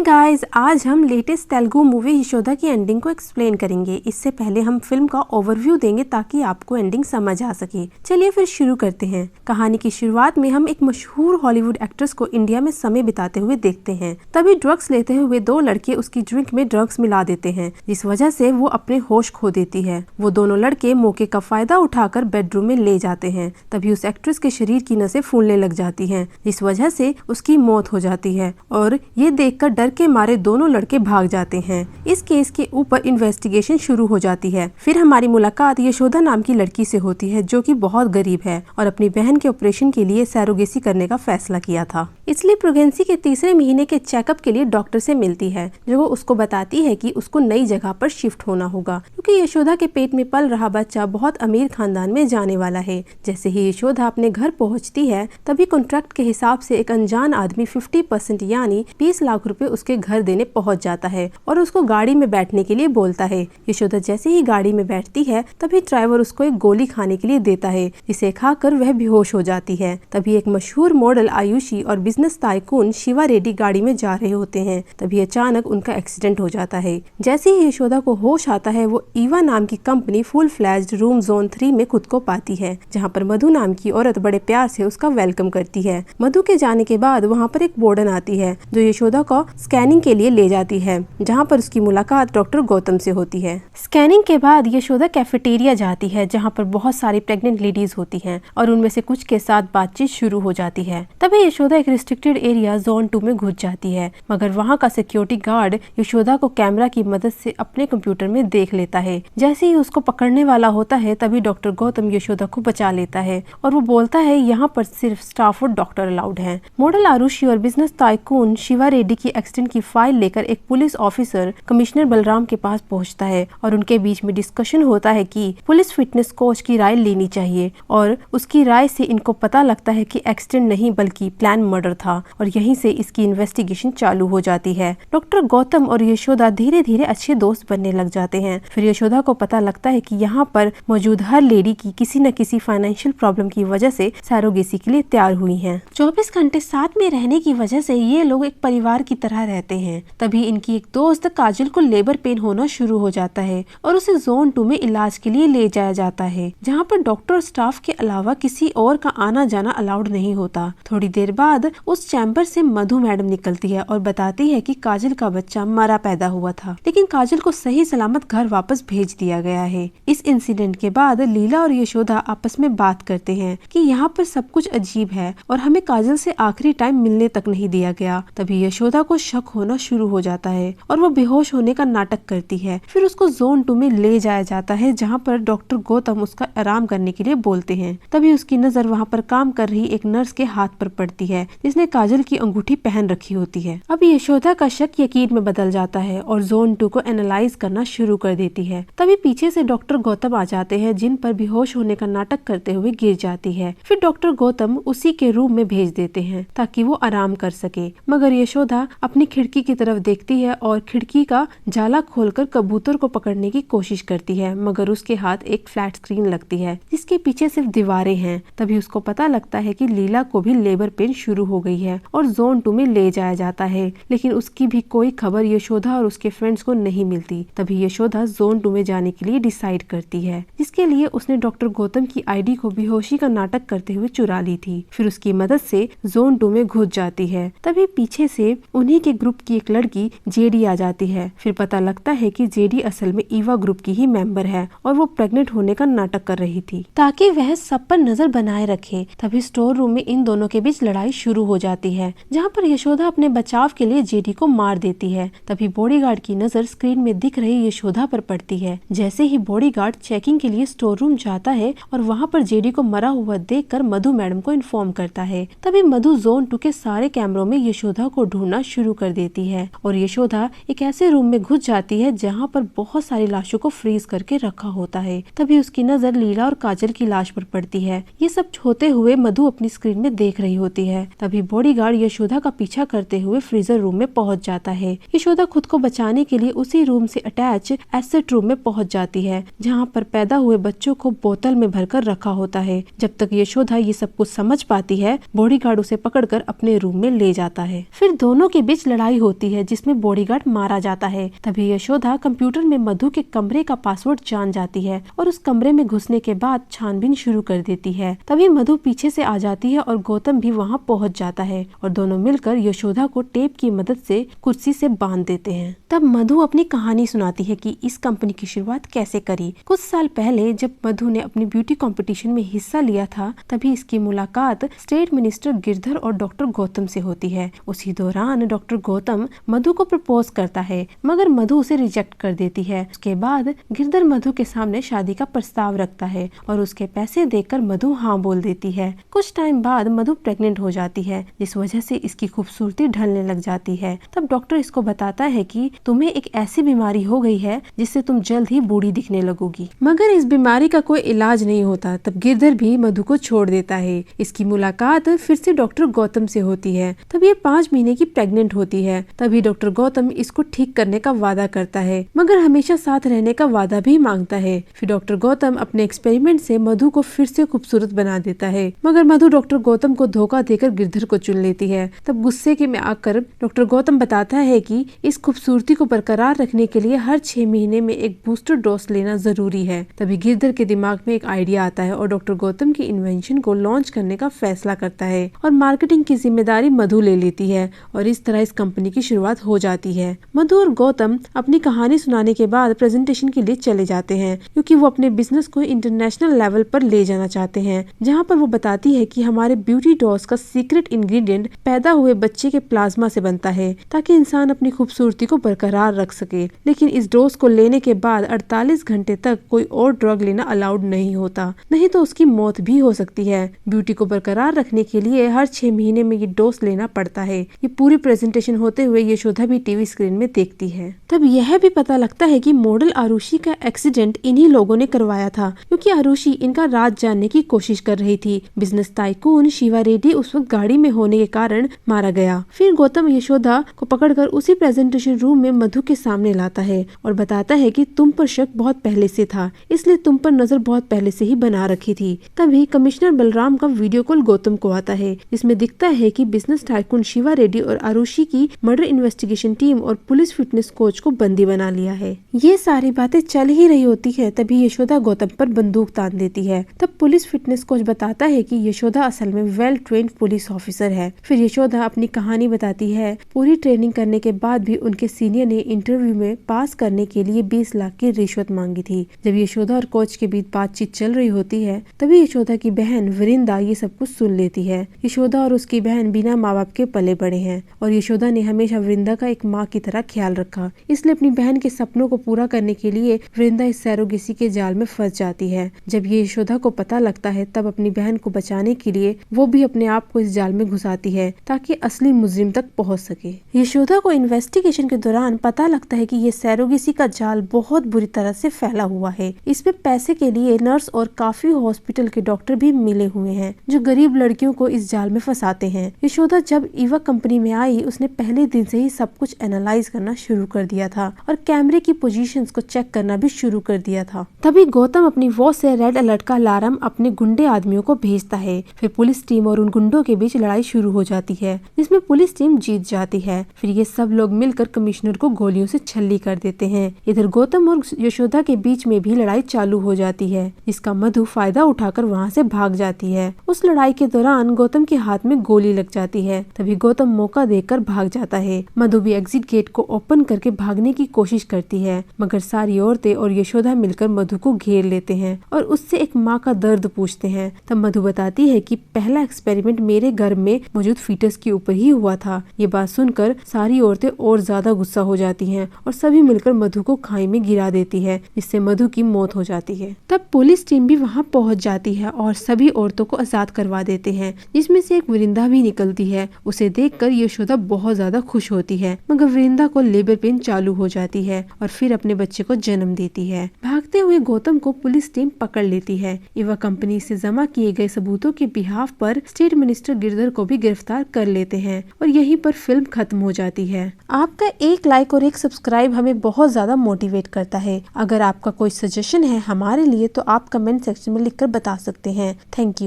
Guys, आज हम latest Telugu movie Yashoda की एंडिंग को एक्सप्लेन करेंगे। इससे पहले हम फिल्म का ओवरव्यू देंगे ताकि आपको एंडिंग समझ आ सके। चलिए फिर शुरू करते हैं। कहानी की शुरुआत में हम एक मशहूर हॉलीवुड एक्ट्रेस को इंडिया में समय बिताते हुए देखते हैं। तभी ड्रग्स लेते हुए दो लड़के उसकी ड्रिंक में ड्रग्स मिला देते हैं, जिस वजह से वो अपने होश खो देती है। वो दोनों लड़के मौके का फायदा उठाकर बेडरूम में ले जाते हैं। तभी उस एक्ट्रेस के शरीर की नसें फूलने लग जाती हैं, जिस वजह से उसकी मौत हो जाती है और ये देखकर डर के मारे दोनों लड़के भाग जाते हैं। इस केस के ऊपर इन्वेस्टिगेशन शुरू हो जाती है। फिर हमारी मुलाकात यशोदा नाम की लड़की से होती है, जो कि बहुत गरीब है और अपनी बहन के ऑपरेशन के लिए सैरोगेसी करने का फैसला किया था। इसलिए प्रेगनेंसी के तीसरे महीने के चेकअप के लिए डॉक्टर से मिलती है, जो उसको बताती है कि उसको नई जगह पर शिफ्ट होना होगा, क्योंकि यशोदा के पेट में पल रहा बच्चा बहुत अमीर खानदान में जाने वाला है। जैसे ही यशोदा अपने घर पहुंचती है, तभी कॉन्ट्रैक्ट के हिसाब से एक अनजान आदमी 50% यानी 20 लाख रुपए उसके घर देने पहुंच जाता है और उसको गाड़ी में बैठने के लिए बोलता है। यशोदा जैसे ही गाड़ी में बैठती है, तभी ड्राइवर उसको एक गोली खाने के लिए देता है, जिसे खाकर वह बेहोश हो जाती है। तभी एक मशहूर मॉडल आयुषी और बिजनेस टाइकून शिवा रेड्डी गाड़ी में जा रहे होते हैं। तभी अचानक उनका एक्सीडेंट हो जाता है। जैसे ही यशोदा को होश आता है, वो ईवा नाम की company full flashed room zone 3 में खुद को पाती है, जहाँ पर मधु नाम की औरत बड़े प्यार से उसका वेलकम करती है। मधु के जाने के बाद वहाँ पर एक वार्डन आती है, जो यशोदा को स्कैनिंग के लिए ले जाती है, जहाँ पर उसकी मुलाकात डॉक्टर गौतम से होती है। स्कैनिंग के बाद यशोदा कैफेटेरिया जाती है, जहाँ पर बहुत सारी प्रेग्नेंट लेडीज होती हैं और उनमें से कुछ के साथ बातचीत शुरू हो जाती है। तभी यशोदा एक रिस्ट्रिक्टेड एरिया जोन 2 में घुस जाती है, मगर वहाँ का सिक्योरिटी गार्ड यशोदा को कैमरा की मदद से अपने कंप्यूटर में देख लेता है। जैसे ही उसको पकड़ने वाला होता है, तभी डॉक्टर गौतम यशोदा को बचा लेता है और वो बोलता है यहाँ पर सिर्फ स्टाफ और डॉक्टर अलाउड है। मॉडल आरुषि और बिजनेस टाइकून शिवा रेड्डी की एक्सीडेंट की फाइल लेकर एक पुलिस ऑफिसर कमिश्नर बलराम के पास पहुंचता है और उनके बीच में डिस्कशन होता है कि पुलिस फिटनेस कोच की राय लेनी चाहिए और उसकी राय से इनको पता लगता है कि एक्सीडेंट नहीं बल्कि प्लान मर्डर था और यहीं से इसकी इन्वेस्टिगेशन चालू हो जाती है। डॉक्टर गौतम और यशोदा धीरे धीरे अच्छे दोस्त बनने लग जाते हैं। फिर यशोदा को पता लगता है कि यहाँ पर मौजूद हर लेडी की किसी न किसी फाइनेंशियल प्रॉब्लम की वजह से सैरोगेसी के लिए तैयार हुई है। 24 घंटे साथ में रहने की वजह से ये लोग एक परिवार की तरह रहते हैं। तभी इनकी एक दोस्त काजल को लेबर पेन होना शुरू हो जाता है और उसे जोन 2 में इलाज के लिए ले जाया जाता है, जहाँ पर डॉक्टर और स्टाफ के अलावा किसी और का आना जाना अलाउड नहीं होता। थोड़ी देर बाद उस चैम्बर से मधु मैडम निकलती है और बताती है कि काजल का बच्चा मरा पैदा हुआ था, लेकिन काजल को सही सलामत घर वापस भेज दिया गया है। इस इंसिडेंट के बाद लीला और यशोदा आपस में बात करते हैं कि यहाँ पर सब कुछ अजीब है और हमें काजल से आखिरी टाइम मिलने तक नहीं दिया गया। तभी यशोदा को शक होना शुरू हो जाता है और वो बेहोश होने का नाटक करती है। फिर उसको जोन 2 में ले जाया जाता है, जहाँ पर डॉक्टर गौतम उसका आराम करने के लिए बोलते हैं। तभी उसकी नजर वहाँ पर काम कर रही एक नर्स के हाथ पर पड़ती है, जिसने काजल की अंगूठी पहन रखी होती है। अब यशोदा का शक यकीन में बदल जाता है और जोन 2 को एनालाइज करना शुरू कर देती है। तभी पीछे से डॉक्टर गौतम आ जाते हैं, जिन पर बेहोश होने का नाटक करते हुए गिर जाती है। फिर डॉक्टर गौतम उसी के रूम में भेज देते हैं ताकि वो आराम कर सके, मगर यशोदा अपनी खिड़की की तरफ देखती है और खिड़की का जाला खोलकर कबूतर को पकड़ने की कोशिश करती है, मगर उसके हाथ एक फ्लैट स्क्रीन लगती है, जिसके पीछे सिर्फ दीवारें हैं। तभी उसको पता लगता है कि लीला को भी लेबर पेन शुरू हो गई है और जोन 2 में ले जाया जाता है, लेकिन उसकी भी कोई खबर यशोदा और उसके फ्रेंड्स को नहीं मिलती। तभी यशोदा जोन 2 में जाने के लिए डिसाइड करती है, जिसके लिए उसने डॉक्टर गौतम की आईडी को बेहोशी का नाटक करते हुए चुरा ली थी। फिर उसकी मदद से जोन 2 में घुस जाती है। तभी पीछे से उन्हीं के ग्रुप की एक लड़की जेडी आ जाती है। फिर पता लगता है कि जेडी असल में ईवा ग्रुप की ही मेंबर है और वो प्रेग्नेंट होने का नाटक कर रही थी ताकि वह सब पर नजर बनाए रखे। तभी स्टोर रूम में इन दोनों के बीच लड़ाई शुरू हो जाती है, जहाँ पर यशोदा अपने बचाव के लिए जेडी को मार देती है। तभी बॉडीगार्ड की नजर स्क्रीन में दिख रही यशोदा पर पड़ती है। जैसे ही बॉडीगार्ड चेकिंग के लिए स्टोर रूम जाता है और वहाँ पर जेडी को मरा हुआ देखकर मधु मैडम को इन्फॉर्म करता है। तभी मधु जोन 2 के सारे कैमरों में यशोदा को ढूंढना शुरू कर देती है और यशोदा एक ऐसे रूम में घुस जाती है जहाँ पर बहुत सारी लाशों को फ्रीज करके रखा होता है। तभी उसकी नजर लीला और काजल की लाश पर पड़ती है। ये सब होते हुए मधु अपनी स्क्रीन में देख रही होती है। तभी बॉडीगार्ड यशोदा का पीछा करते हुए फ्रीजर रूम में पहुंच जाता है। यशोदा खुद को बचाने के लिए उसी रूम से अटैच एसेट रूम में पहुंच जाती है, जहाँ पर पैदा हुए बच्चों को बोतल में भरकर रखा होता है। जब तक यशोदा ये सब कुछ समझ पाती है, बॉडीगार्ड उसे पकड़कर अपने रूम में ले जाता है। फिर दोनों के बीच लड़ाई होती है जिसमें बॉडीगार्ड मारा जाता है। तभी यशोदा कंप्यूटर में मधु के कमरे का पासवर्ड जान जाती है और उस कमरे में घुसने के बाद छानबीन शुरू कर देती है। तभी मधु पीछे से आ जाती है और गौतम भी वहाँ पहुँच जाता है और दोनों मिलकर यशोदा को टेप की मदद से कुर्सी से बांध देते हैं। तब मधु अपनी कहानी सुनाती है कि इस कंपनी की शुरुआत कैसे करी। कुछ साल पहले जब मधु ने अपनी ब्यूटी कंपटीशन में हिस्सा लिया था, तभी इसकी मुलाकात स्टेट मिनिस्टर गिरधर और डॉक्टर गौतम से होती है। उसी दौरान डॉक्टर गौतम मधु को प्रपोज करता है, मगर मधु उसे रिजेक्ट कर देती है। उसके बाद गिरधर मधु के सामने शादी का प्रस्ताव रखता है और उसके पैसे देकर मधु हाँ बोल देती है। कुछ टाइम बाद मधु प्रेग्नेंट हो जाती है, जिस वजह से इसकी खूबसूरती ढलने लग जाती है। तब डॉक्टर इसको बताता है कि तुम्हें एक ऐसी बीमारी हो गई है जिससे तुम जल्द ही बूढ़ी दिखने लगोगी, मगर इस बीमारी का कोई इलाज नहीं होता। तब गिरधर भी मधु को छोड़ देता है। इसकी मुलाकात फिर से डॉक्टर गौतम से होती है। तब ये 5 महीने की प्रेग्नेंट होती है। तभी डॉक्टर गौतम इसको ठीक करने का वादा करता है, मगर हमेशा साथ रहने का वादा भी मांगता है। फिर डॉक्टर गौतम अपने एक्सपेरिमेंट से मधु को फिर से खूबसूरत बना देता है, मगर मधु डॉक्टर गौतम को धोखा देकर गिरधर को चुन लेती है। तब गुस्से के में आकर डॉक्टर गौतम बताता है कि इस खूबसूरती को बरकरार रखने के लिए हर 6 महीने में एक बूस्टर डोज लेना जरूरी है। तभी गिरधर के दिमाग में एक आइडिया आता है और डॉक्टर गौतम की इन्वेंशन को लॉन्च करने का फैसला करता है और मार्केटिंग की जिम्मेदारी मधु ले लेती है और इस तरह इस कंपनी की शुरुआत हो जाती है। मधु और गौतम अपनी कहानी सुनाने के बाद प्रेजेंटेशन के लिए चले जाते हैं, क्योंकि वो अपने बिजनेस को इंटरनेशनल लेवल पर ले जाना चाहते हैं, जहाँ पर वो बताती है कि हमारे ब्यूटी डोज का सीक्रेट इंग्रेडिएंट पैदा हुए बच्चे के प्लाज्मा से बनता है, ताकि इंसान अपनी खूबसूरती को बरकरार रख सके। लेकिन इस डोज को लेने के बाद 48 घंटे तक कोई और ड्रग लेना अलाउड नहीं होता, नहीं तो उसकी मौत भी हो सकती है। ब्यूटी को बरकरार रखने के लिए हर 6 महीने में ये डोज लेना पड़ता है। ये पूरी प्रेजेंटेशन होते हुए यशोदा भी टीवी स्क्रीन में देखती है। तब यह भी पता लगता है कि मॉडल आरुषि का एक्सीडेंट इन्हीं लोगों ने करवाया था, क्योंकि आरुषि इनका राज जानने की कोशिश कर रही थी। बिजनेस टाइकून शिवा रेड्डी उस वक्त गाड़ी में होने के कारण मारा गया। फिर गौतम यशोदा को पकड़कर उसी प्रेजेंटेशन रूम में मधु के सामने लाता है और बताता है कि तुम पर शक बहुत पहले से था, इसलिए तुम पर नजर बहुत पहले से ही बना रखी थी। तभी कमिश्नर बलराम का वीडियो कॉल गौतम को आता है, जिसमें दिखता है कि बिजनेस टाइकून शिवा रेड्डी और आरुषि की मर्डर इन्वेस्टिगेशन टीम और पुलिस फिटनेस कोच को बंदी बना लिया है। ये सारी बातें चल ही रही होती है, तभी यशोदा गौतम पर बंदूक तान देती है। तब पुलिस फिटनेस कोच बताता है कि यशोदा असल में वेल ट्रेन्ड पुलिस ऑफिसर है। फिर यशोदा अपनी कहानी बताती है। पूरी ट्रेनिंग करने के बाद भी उनके सीनियर ने इंटरव्यू में पास करने के लिए 20 लाख की रिश्वत मांगी थी। जब यशोदा और कोच के बीच बातचीत चल रही होती है, तभी यशोदा की बहन वृंदा ये सब कुछ सुन लेती है। यशोदा और उसकी बहन बिना माँ बाप के पले बड़े हैं और यशोदा ने हमेशा वृंदा का एक माँ की तरह ख्याल रखा, इसलिए अपनी बहन के सपनों को पूरा करने के लिए वृंदा इस सैरोगेसी के जाल में फंस जाती है। जब ये यशोदा को पता लगता है, तब अपनी बहन को बचाने के लिए वो भी अपने आप को इस जाल में घुसाती है, ताकि असली मुजरिम तक पहुंच सके। यशोदा को इन्वेस्टिगेशन के दौरान पता लगता है कि ये सैरोगेसी का जाल बहुत बुरी तरह से फैला हुआ है। इसमें पैसे के लिए नर्स और काफी हॉस्पिटल के डॉक्टर भी मिले हुए हैं, जो गरीब लड़कियों को इस जाल में फंसाते हैं। यशोदा जब ईवा कंपनी में आई, उसने पहले दिन से ही सब कुछ एनालाइज करना शुरू कर दिया था और कैमरे की पोजीशंस को चेक करना भी शुरू कर दिया था। तभी गौतम अपनी वॉच से रेड अलर्ट का अलार्म अपने गुंडे आदमियों को भेजता है। फिर पुलिस टीम और उन गुंडों के बीच लड़ाई शुरू हो जाती है, जिसमें पुलिस टीम जीत जाती है। फिर ये सब लोग मिलकर कमिश्नर को गोलियों से छल्ली कर देते हैं। इधर गौतम और यशोदा के बीच में भी लड़ाई चालू हो जाती है, जिसका मधु फायदा उठाकर वहाँ से भाग जाती है। उस लड़ाई के दौरान गौतम के हाथ में गोली लग जाती है। तभी गौतम मौका देकर भाग जाता है। मधु भी एग्जिट गेट को ओपन करके भागने की कोशिश करती है, मगर सारी औरतें और यशोदा मिलकर मधु को घेर लेते हैं और उससे एक माँ का दर्द पूछते हैं। तब मधु बताती है कि पहला एक्सपेरिमेंट मेरे घर में मौजूद फीटस के ऊपर ही हुआ था। ये बात सुनकर सारी औरतें और ज्यादा गुस्सा हो जाती हैं और सभी मिलकर मधु को खाई में गिरा देती है, जिससे मधु की मौत हो जाती है। तब पुलिस टीम भी वहाँ पहुँच जाती है और सभी औरतों को आजाद करवा देते हैं, जिसमें से एक वृंदा भी निकलती है। उसे देखकर यशोदा बहुत ज्यादा खुश होती है, मगर वृंदा को लेबर पेन चालू हो जाती है और फिर अपने बच्चे को जन्म देती है। भागते हुए गौतम को पुलिस टीम पकड़ लेती है। ईवा कंपनी से जमा किए गए सबूतों के बिहाफ पर स्टेट मिनिस्टर गिरधर को भी गिरफ्तार कर लेते हैं और यहीं पर फिल्म खत्म हो जाती है। आपका एक लाइक और एक सब्सक्राइब हमें बहुत ज्यादा मोटिवेट करता है। अगर आपका कोई सजेशन है हमारे लिए तो आप कमेंट सेक्शन में लिखकर बता सकते हैं। Thank you.